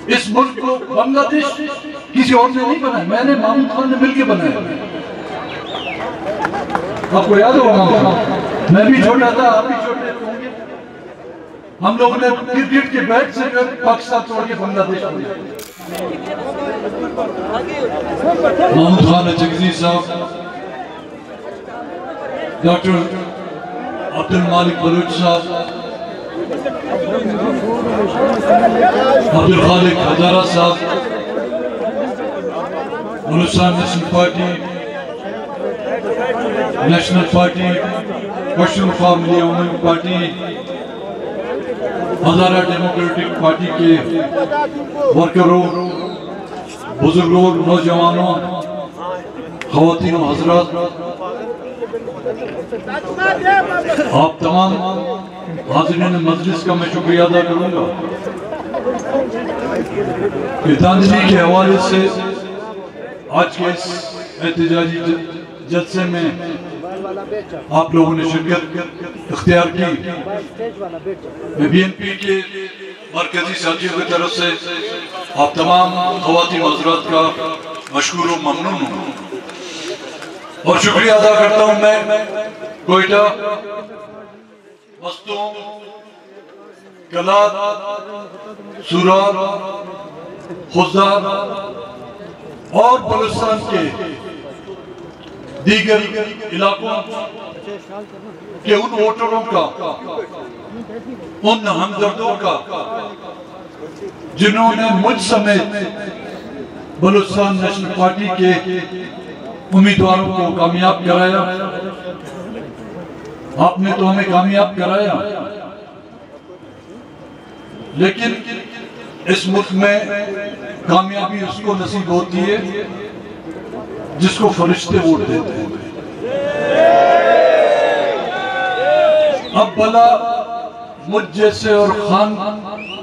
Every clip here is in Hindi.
इस मुल्क को बांग्लादेश किसी और ने नहीं बनाया, मैंने महमूद खान ने मिलकर बनाया। आपको याद होगा, मैं भी छोटा था, आप भी छोटे होंगे। हम लोगों ने क्रिकेट के बैट से पाकिस्तान तोड़ के बांग्लादेश बनाया। महमूद खान जगजी साहब, डॉक्टर अब्दुल मालिक बलूच साहब, अब्दुल खालिक हजारा साहब, बलूचिस्तान नेशनल पार्टी, पश्चिम मिली अवामी पार्टी, हजारा डेमोक्रेटिक पार्टी के वर्करों, बुजुर्गों, नौजवानों, ख़वातीन हजरात, आप तमाम हाज़िरीन मजलिस का मैं शुक्रिया अदा करूंगा। श्रद्धांजलि के हवाले से आज के इस एहतजाजी जलसे में आप लोगों ने शिरकत इख्तियार की। मैं BNP के मरकजी साथियों की तरफ से आप तमाम ख़वातीन हज़रात का मशकूर व ममनून हूँ और शुक्रिया अदा करता हूँ। मैं कोयटा वस्तुओं, कलात, सुराग, खुजार और बलूचिस्तान के दीगर इलाकों के उन वोटरों का, उन हमदर्दों का जिन्होंने मुझ समेत बलूचिस्तान नेशनल पार्टी के उम्मीदवारों को कामयाब कराया। आपने तो हमें कामयाब कराया, लेकिन इस मुल्क में कामयाबी उसको नसीब होती है जिसको फरिश्ते वोट देते हैं। अब भला मुझ जैसे और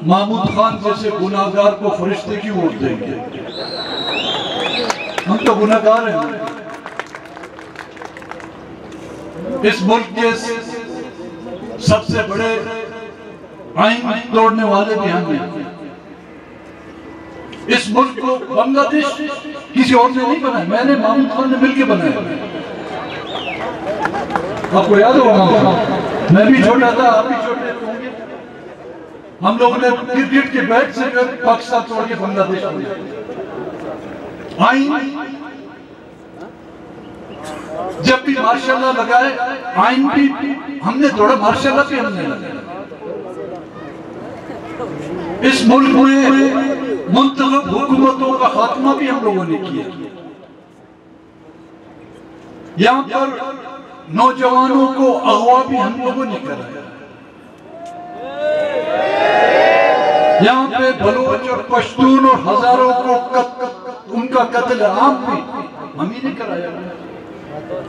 महमूद खान जैसे गुनाहगार को फरिश्ते क्यों वोट देंगे? हम तो गुनाहगार हैं। इस मुल्क के सबसे बड़े आईन तोड़ने वाले भी हम हैं। इस मुल्क को बांग्लादेश किसी और ने नहीं बनाया, मैंने महमूद खान ने मिलकर बनाया। आपको याद होगा, मैं भी छोटा था, आप भी छोटे होंगे। हम लोगों ने क्रिकेट के बैट से पाकिस्तान तोड़ के बांग्लादेश बनाया। आईन जब भी मार्शल लगाए, आईन भी हमने तोड़ा, मार्शल भी हमने लगाया। इस मुल्क में मुंतखब हुकूमतों का खात्मा भी हम लोगों ने किया। यहाँ पर नौजवानों को अगवा भी हम लोगों ने कराया। यहाँ पे बलोच और पश्तून और हजारों को उनका कत्ल आम भी हम ही ने कराया,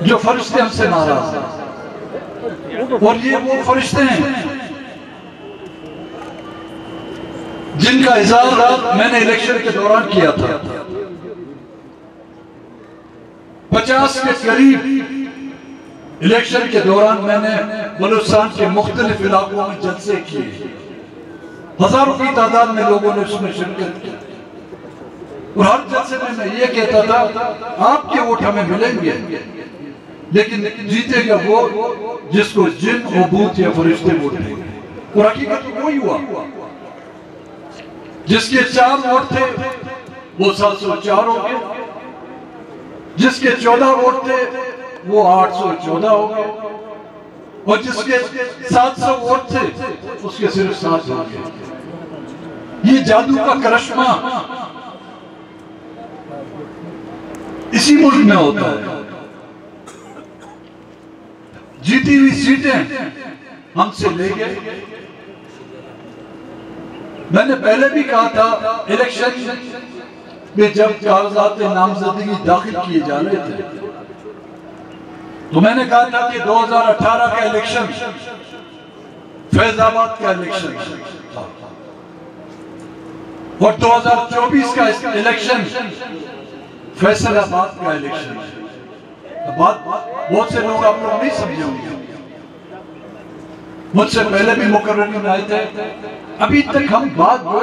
जो फरिश्ते हमसे नाराज हैं। और ये वो फरिश्ते हैं जिनका इज़हार मैंने इलेक्शन के दौरान किया था। 50 के करीब इलेक्शन के दौरान मैंने बलूचिस्तान के मुख्तलिफ इलाकों में जलसे किए। हजारों की तादाद में लोगों ने उसमें शिरकत की और हर जलसे में मैं ये कहता था, आपके वोट हमें मिलेंगे, लेकिन जीतेगा वो जिसको जिन और भूत या फरिश्ते वोट देंगे। और हकीकत तो वही हुआ। जिसके 4 वोट थे वो 704 हो गए, जिसके 14 वोट थे वो 814 हो गए, और जिसके 700 वोट थे उसके सिर्फ 7 हो गए। ये जादू का करिश्मा इसी मुल्क में होता है। जीती हुई सीटें हमसे ले गए। मैंने पहले भी कहा था, इलेक्शन में जब कागजात नामजदगी दाखिल किए जा रहे थे तो मैंने कहा था कि 2018 का इलेक्शन फैजाबाद का इलेक्शन था और 2024 का इलेक्शन फैसलाबाद का इलेक्शन। बात बहुत से लोग आप लोग नहीं समझे होंगे। मुझसे पहले भी मुकर्ररीन आए थे। अभी तक हम बात जो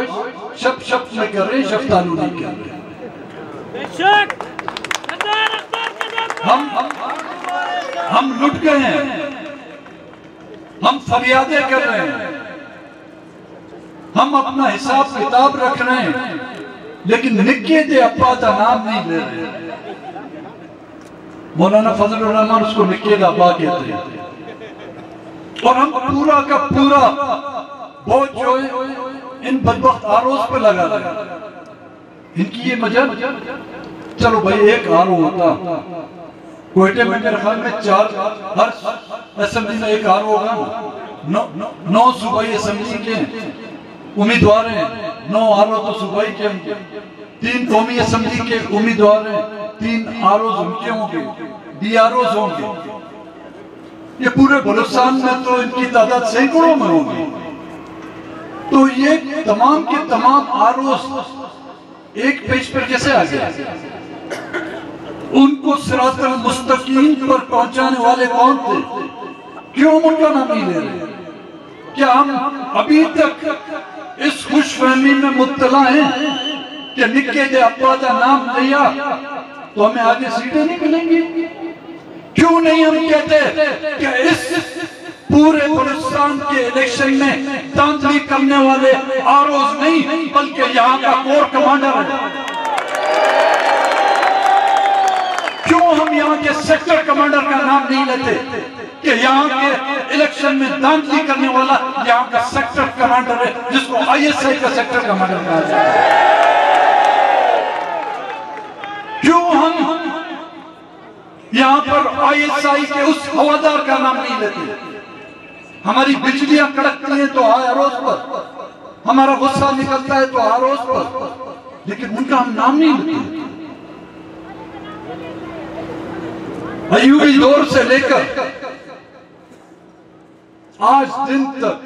शब्द शब्द में कर रहे हैं, शफ्तालू नहीं कर रहे। हम लुट गए हैं, हम फरियादें कर रहे हैं, हम अपना हिसाब किताब रख रहे हैं, लेकिन निक्के दे अब्बा का नाम नहीं ले रहे। मौलाना फजलुर रहमान उसको निक्के का अब्बा कहते हैं। और हम पूरा का पूरा बोझ जो है इन बदबख्त आरोज पे लगा रहे हैं। इनकी ये मजल, चलो भाई एक आरो होता, कोयटे में मेरे ख्याल में 4 हर असेंबली में एक आरो होगा। 9 सूबाई असेंबली के उम्मीदवार हैं, 9 आरो तो सूबाई के होंगे, 3 कौमी असेंबली के उम्मीदवार हैं, 3 आरोज उनके होंगे, DROs होंगे। ये पूरे बलूचिस्तान में तो इनकी तादाद सैकड़ों में होगी। तो ये तमाम के तमाम आरोज एक पेज पर कैसे आ गए? उनको सिरातुल मुस्तकीम पर पहुंचाने वाले कौन थे? क्यों उनका नाम नहीं ले रहे? क्या हम अभी तक इस खुशफहमी में मुब्तला हैं कि निक्के दे अब्बा का नाम लिया तो हमें आगे सीटें नहीं मिलेंगी? क्यों नहीं हम कहते कि इस पूरे बलूचिस्तान के इलेक्शन में धांधली करने वाले आरोज नहीं बल्कि यहाँ का कोर कमांडर है? क्यों हम यहाँ के सेक्टर कमांडर का नाम नहीं लेते कि यहाँ के इलेक्शन में धांधली करने वाला यहाँ का सेक्टर कमांडर है, जिसको ISI का सेक्टर कमांडर कहा जाता है? क्यों हम यहाँ पर ISI के उस हवादार का नाम नहीं लेते? हमारी बिजलियां कड़कती हैं तो आरोज पर, हमारा गुस्सा निकलता है तो आरोज पर, लेकिन उनका हम नाम नहीं लेते। अयूबी दौर से लेकर आज दिन तक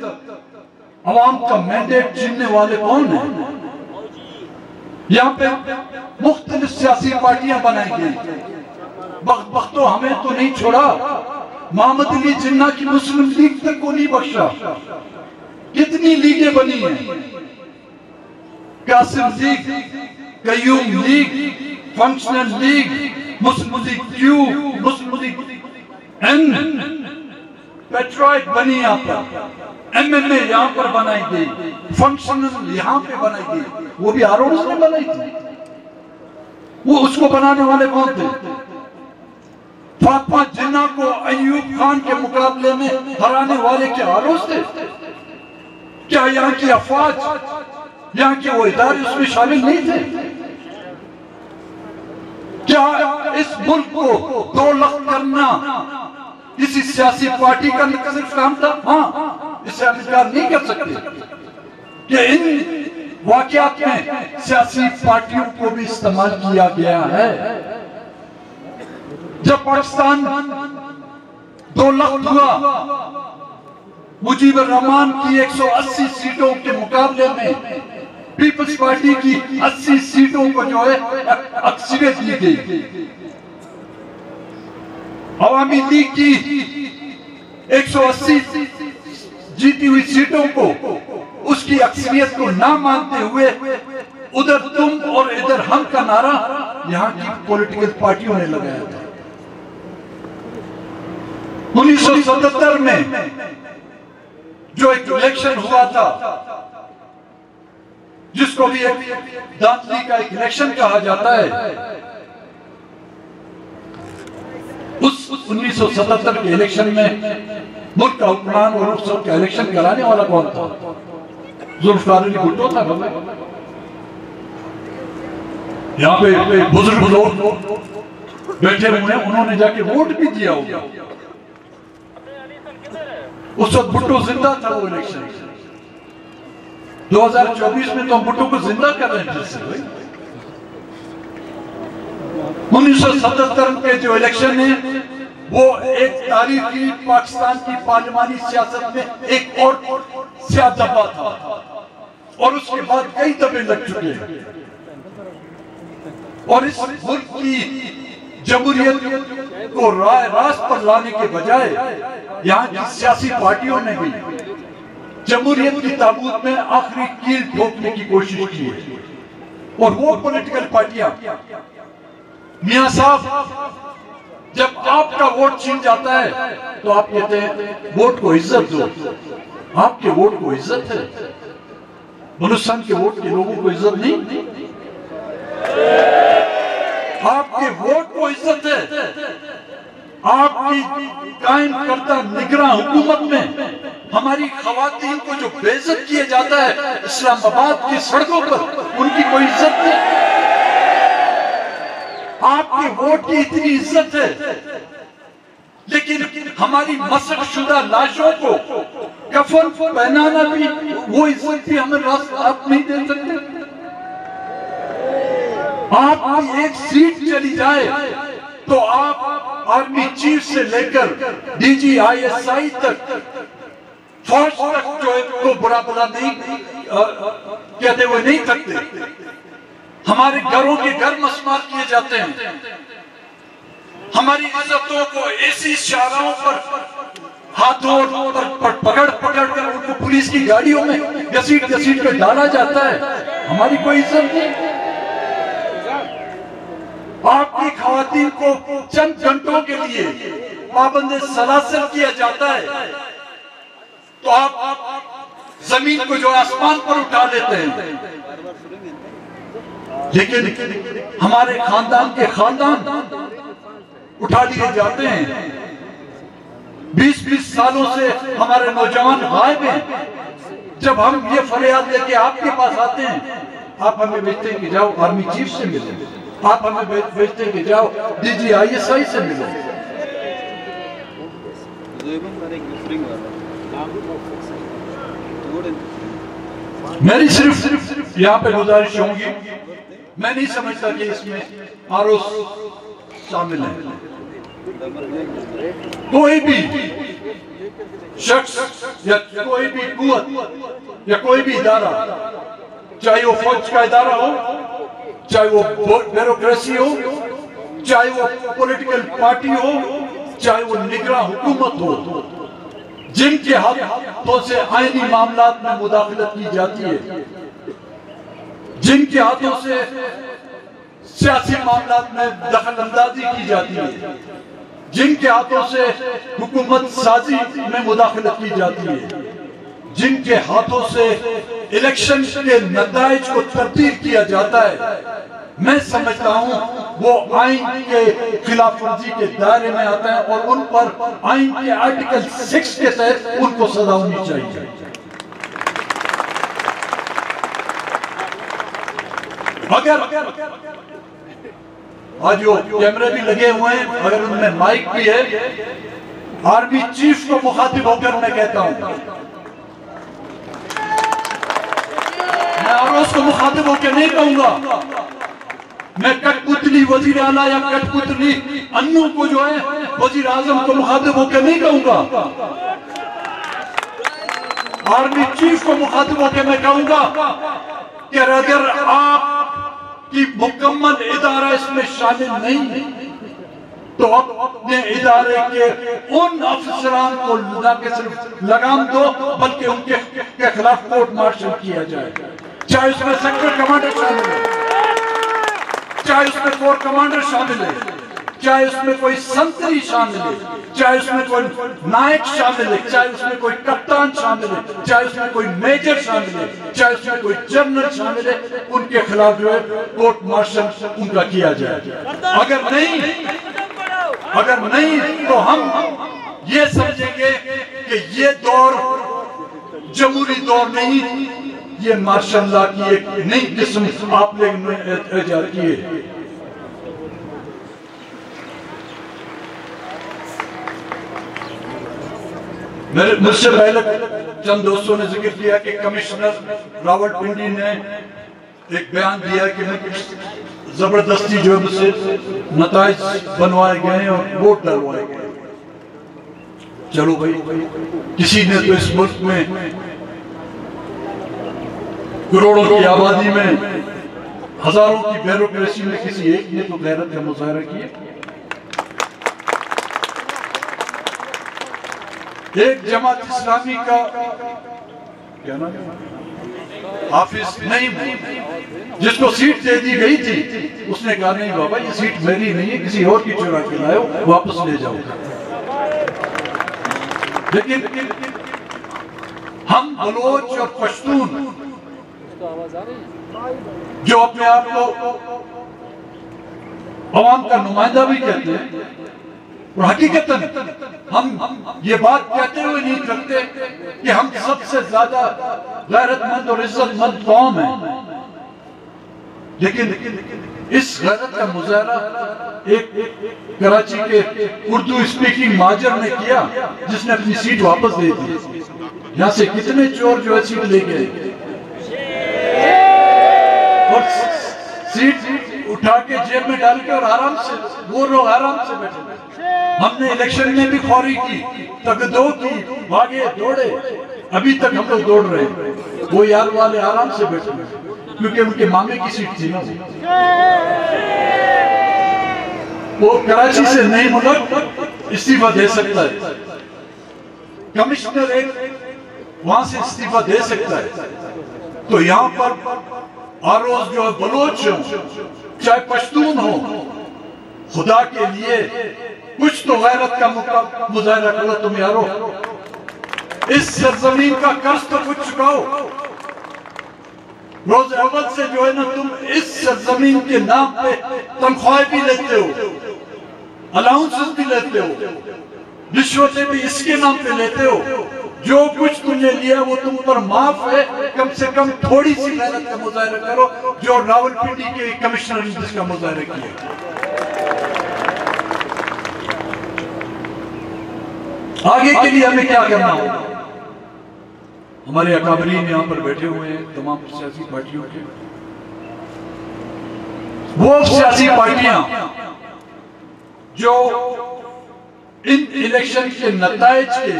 अवाम का मैंडेट छीनने वाले कौन हैं? यहाँ पे मुख्तलिफ सियासी पार्टियां बनाई गई। बख्तो हमें तो नहीं छोड़ा, मोहम्मद अली जिन्ना की मुस्लिम लीग तक को नहीं बख्शा। कितनी लीगें बनी हैं? Qasim league, Qayyum league, functional league, Muslim league Q, Muslim league N, patriot बनी यहाँ पर, MMA यहाँ पर बनाई गई, फंक्शनल यहाँ पे बनाई गई। वो भी आरोज ने बनाई थी। वो उसको बनाने वाले कौन थे? फातिमा जिन्ना को अयूब खान के मुकाबले में हराने वाले क्या आरोज थे? क्या यहाँ की अफवाज, यहाँ के वो इदारे उसमें शामिल नहीं थे? क्या इस मुल्क को 2 लाख करना किसी सियासी पार्टी का सिर्फ काम था? हाँ, इसे हम इनकार नहीं कर सकते कि इन वाकयात में सियासी पार्टियों को भी इस्तेमाल किया गया है। जब पाकिस्तान 2 लाख हुआ, मुजीबुर रहमान की 180 सीटों के मुकाबले में पीपल्स पार्टी की 80 सीटों को जो है अक्सरियत दी गई। अवामी लीग की 180 जीती हुई सीटों को, उसकी अक्सरियत को ना मानते हुए उधर तुम और इधर हम का नारा यहाँ की पॉलिटिकल पार्टियों ने लगाया था। 1977 में जो एक इलेक्शन हुआ था, जिसको भी एक धांधली का एक इलेक्शन कहा जाता है, उस 1977 के इलेक्शन में मुल्क का हुक्मरान और उस का इलेक्शन कराने वाला कौन था? जुल्फिकार अली भुट्टो था। यहाँ पे बुजुर्ग लोग बैठे हुए, उन्होंने जाके वोट भी दिया होगा। उस वक्त भुट्टो जिंदा था। वो इलेक्शन 2024 में तो हम भुट्टो को जिंदा कर रहे हैं। 1977 के जो इलेक्शन है वो एक तारीखी पाकिस्तान की पार्लिमानी सियासत में एक और स्याह दब्बा था, और उसके बाद कई दबे लग चुके हैं। और इस मुल्क की जमहूरियत को रास्त पर लाने के बजाय यहाँ की सियासी पार्टियों ने भी जमहूरियत की ताबूत में आखिरी कील ठोकने की कोशिश की है। और वो पॉलिटिकल पार्टियां, मियां साहब, जब आपका वोट छीन जाता है तो आप कहते हैं वोट को इज्जत दो। आपके वोट को इज्जत है, बलूचिस्तान के वोट के लोगों को इज्जत नहीं। आपके वोट को इज्जत है। आपकी कायम करता निगरान हुकूमत में हमारी खवातीन को जो बेइज्जत किया जाता है इस्लामाबाद की सड़कों पर, उनकी कोई इज्जत नहीं। आपके वोट की इतनी इज्जत है, लेकिन हमारी मसक शुदा लाशों को कफन पहनाना भी, वो इज्जत भी हमें आप नहीं दे सकते। आपकी एक सीट चली जाए तो आप आर्मी चीफ से लेकर डीजी ISI तक, फौज तक जो है को बुरा भला नहीं कहते हुए नहीं थकते। हमारे घरों के घर मस्मार किए जाते हैं। हमारी इज्जतों को ऐसी शाहराहों पर हाथों पर पकड़ कर उनको पुलिस की गाड़ियों में घसीट कर डाला जाता है। हमारी कोई इज्जत नहीं। आपकी खवातीन को चंद घंटों के लिए पाबंद सलासल किया जाता है तो आप जमीन को जो आसमान पर उठा लेते हैं। लेकिन हमारे खानदान उठा लिए जाते हैं। 20-20 सालों से हमारे नौजवान गायब हैं। जब हम ये फरियाद लेके आपके पास आते हैं, आप हमें भेजते हैं कि जाओ आर्मी चीफ से मिलो, आप हमें भेजते हैं कि जाओ डीजी ISI से मिलो। मेरी सिर्फ यहाँ पे गुजारिश होगी, मैं नहीं समझता कि इसमें आरोप शामिल है। कोई भी शख्स या कोई भी कुव्वत या कोई भी इदारा, चाहे वो फौज का इदारा हो, चाहे वो ब्यूरोक्रेसी हो, चाहे वो पॉलिटिकल पार्टी हो, चाहे वो निगरान हुकूमत हो, जिनके हाथों से आईनी मामलात में मुदाखलत की जाती है, जिनके हाथों से सियासी मामलात में दखल अंदाजी की जाती है, जिनके हाथों से हुकूमत साजी में मुदाखलत की जाती है, जिनके हाथों से इलेक्शन के नताइज को तब्दील किया जाता है, मैं समझता हूं वो आइन के खिलाफ वर्जी के दायरे में आता है और उन पर आइन के आर्टिकल 6 के तहत उनको सजा होनी चाहिए। अगर आज जो कैमरे भी लगे हुए हैं, अगर उनमें माइक भी है, आर्मी चीफ को मुखातिब होकर मैं कहता हूं, मैं आरोस को मुखातिब होकर नहीं कहूंगा, मैं कठपुतली वजीर आला या कठपुतली अन्नू को जो है वजीर आजम को मुखातिब होकर नहीं कहूंगा। आर्मी चीफ को मुखातिब होकर मैं कहूंगा कि अगर आपकी मुकम्मल इदारा इसमें शामिल नहीं तो अपने इदारे के उन अफसरान को न कि सिर्फ लगाम दो बल्कि उनके खिलाफ कोर्ट मार्शल किया जाए, चाहे उसमें सेक्टर कमांडर शामिल है, चाहे उसमें कोर कमांडर शामिल है, चाहे उसमें कोई संतरी शामिल है, चाहे उसमें कोई नायक शामिल है, चाहे उसमें कोई कप्तान शामिल है, चाहे उसमें कोई मेजर शामिल है, चाहे उसमें कोई जनरल शामिल है, उनके खिलाफ जो है कोर्ट मार्शल उनका किया जाए। अगर नहीं तो हम ये समझेंगे कि ये दौर जमहूरी दौर नहीं, ये मार्शल लॉ की एक नई किस्म आप लोगों ने इजाद की है। मुझसे पहले चंद दोस्तों ने जिक्र किया कि कमिश्नर रावलपिंडी ने एक बयान दिया कि जबरदस्ती जो है मुझसे नताइज बनवाए गए और वोट डलवाए गए। चलो भाई, किसी ने तो इस मुल्क में करोड़ों की आबादी में हजारों की ब्यूरोक्रेसी में किसी एक ने तो गैरत का मुजाहरा किया। एक जमात इस्लामी का क्या नाम हाफिज नहीं, जिसको सीट दे दी गई थी, उसने कहा नहीं बाबा ये सीट मेरी नहीं है, किसी और की चुरा के लाओ, वापस ले जाओ। लेकिन हम बलोच और पश्तून जो अपने आप को अवाम का नुमाइंदा भी कहते हैं, और हकीकतन हम ये बात कहते हुए नहीं करते कि हम सबसे ज्यादा गैरतमंद और इज्जतमंद कौम है, लेकिन इस गैरत का मुजाहरा एक कराची के उर्दू स्पीकिंग माजर ने किया, जिसने अपनी सीट वापस दे दी। यहाँ से कितने चोर जो है सीट ले गए और सीट उठा के जेब में डाल के और आराम से वो लोग आराम से बैठे। हमने इलेक्शन में भी खौरी की, तगदो की, भागे दौड़े, अभी तक हम लोग दौड़ रहे हैं। वो यार वाले आराम से बैठे क्योंकि उनके मामे की सीट थी ना। वो कराची से नहीं मुल्क इस्तीफा दे सकता है, कमिश्नर एक वहां से इस्तीफा दे सकता है, तो यहाँ पर आरोज जो है बलोच हो चाहे पश्तून हो, खुदा के लिए कुछ तो गैरत का मुजाहरा करो तुम यारो। इस सरजमीन का कर्ज तो कुछ चुकाओ। रोज अव्वल से जो है ना तुम इस सरजमीन के नाम पे तनख्वाह भी लेते हो, अलाउंसेस भी लेते हो, रिश्वतें भी इसके नाम पे लेते हो। जो कुछ तुमने लिया वो तुम पर माफ है, कम से कम थोड़ी सी गैरत का मुजाहरा करो जो रावलपिंडी के कमिश्नर ने जिसका मुजाहरा किया। आगे के लिए हमें क्या करना होगा? हमारे अकाबरीन यहाँ पर बैठे हुए हैं तमाम सियासी पार्टियों के, वो सियासी पार्टियां जो इन इलेक्शन के नताइज के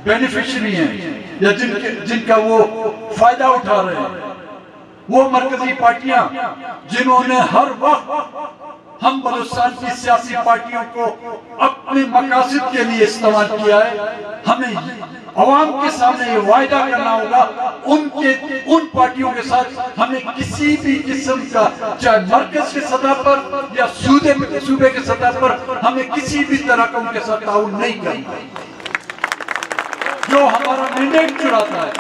बेनिफिशियरी हैं या जिनका वो फायदा उठा रहे हैं, वो मरकजी पार्टियां जिन्होंने हर वक्त हम बलूचिस्तान की सियासी पार्टियों को अपने मकासद के लिए इस्तेमाल किया है। हमें अवाम के सामने ये वायदा करना होगा उन पार्टियों के साथ हमें किसी भी किस्म का, चाहे मरकज के सतह पर या सूबे के सतह पर, हमें किसी भी तरह का उनके साथ ताउन नहीं करना। जो हमारा मैंडेट चुराता है,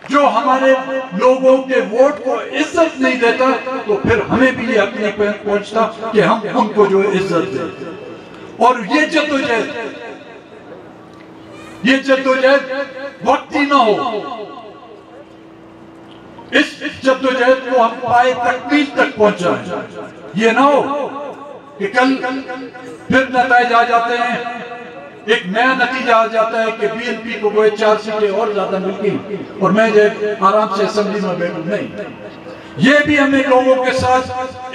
जो हमारे लोगों के वोट को इज्जत नहीं देता, तो फिर हमें भी ये हक नहीं पहुंचता कि हम उनको जो इज्जत दें। और ये जद्दोजहद वक्ती ना हो, इस जद्दोजहद को हम पाए तकमील तक पहुंचाएं। ये ना हो कि कल फिर नतीजे आ जाते हैं, एक नया नतीजा आ जाता है कि बीएनपी को वो 4 सीटें और ज्यादा मिलती और मैं जो आराम से असेंबली में बैठूं। नहीं, ये भी हमें लोगों के साथ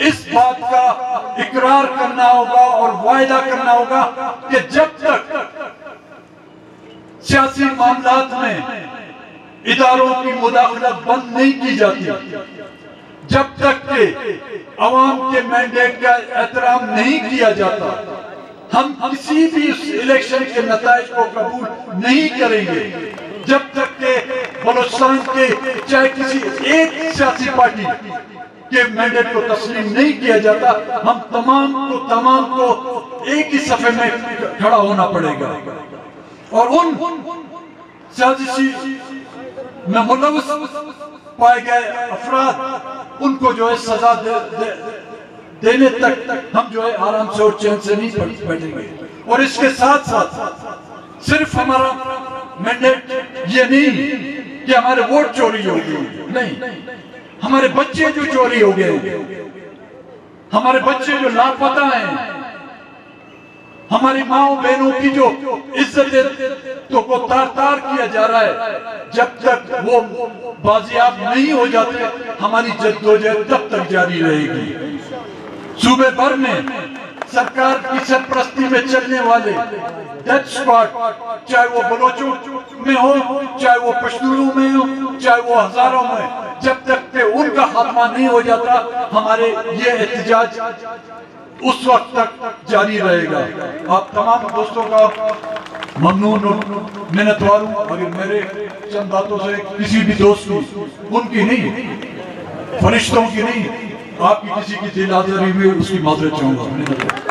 इस बात का इकरार करना होगा और वायदा करना होगा कि जब तक सियासी मामलात में इदारों की मुदाखलत बंद नहीं की जाती, जब तक के अवाम के मैंडेट का एहतराम नहीं किया जाता, हम किसी भी इलेक्शन के नताइज को कबूल नहीं करेंगे। जब तक के बलूचिस्तान के चाहे किसी एक सियासी पार्टी के मैंडेट को तस्लीम नहीं किया जाता, हम तमाम को एक ही सफे में खड़ा होना पड़ेगा और उन साजिशी में मुलव्वस पाए गए अफराद उनको जो है सजा देने तक हम जो है आराम से और चैन से नहीं बैठेंगे। और इसके साथ साथ सिर्फ हमारा मैंडेट ये नहीं कि हमारे वोट चोरी हो गए, नहीं, हमारे बच्चे जो चोरी हो गए, हमारे बच्चे जो लापता हैं, हमारी माओ बहनों की जो इज्जत तो को तार किया जा रहा है, जब तक वो बाजियाब नहीं हो जाते हमारी जद्दोजहद तब तक जारी रहेगी। सूबे भर में सरकार की सरपरस्ती में चलने वाले डेथ स्क्वाड, चाहे वो बलोचों में हो, चाहे वो पश्तूनों में हो, चाहे वो हजारों में, जब तक के उनका खात्मा नहीं हो जाता हमारे ये एहतजाज उस वक्त तक जारी रहेगा। आप तमाम दोस्तों का ममनून और मिन्नतवार हूं। अगर मेरे चंद बातों से किसी भी दोस्त की, उनकी नहीं, फरिश्तों की नहीं, आपकी किसी की दिल आज़ारी में उसकी माजरत चाहूंगा।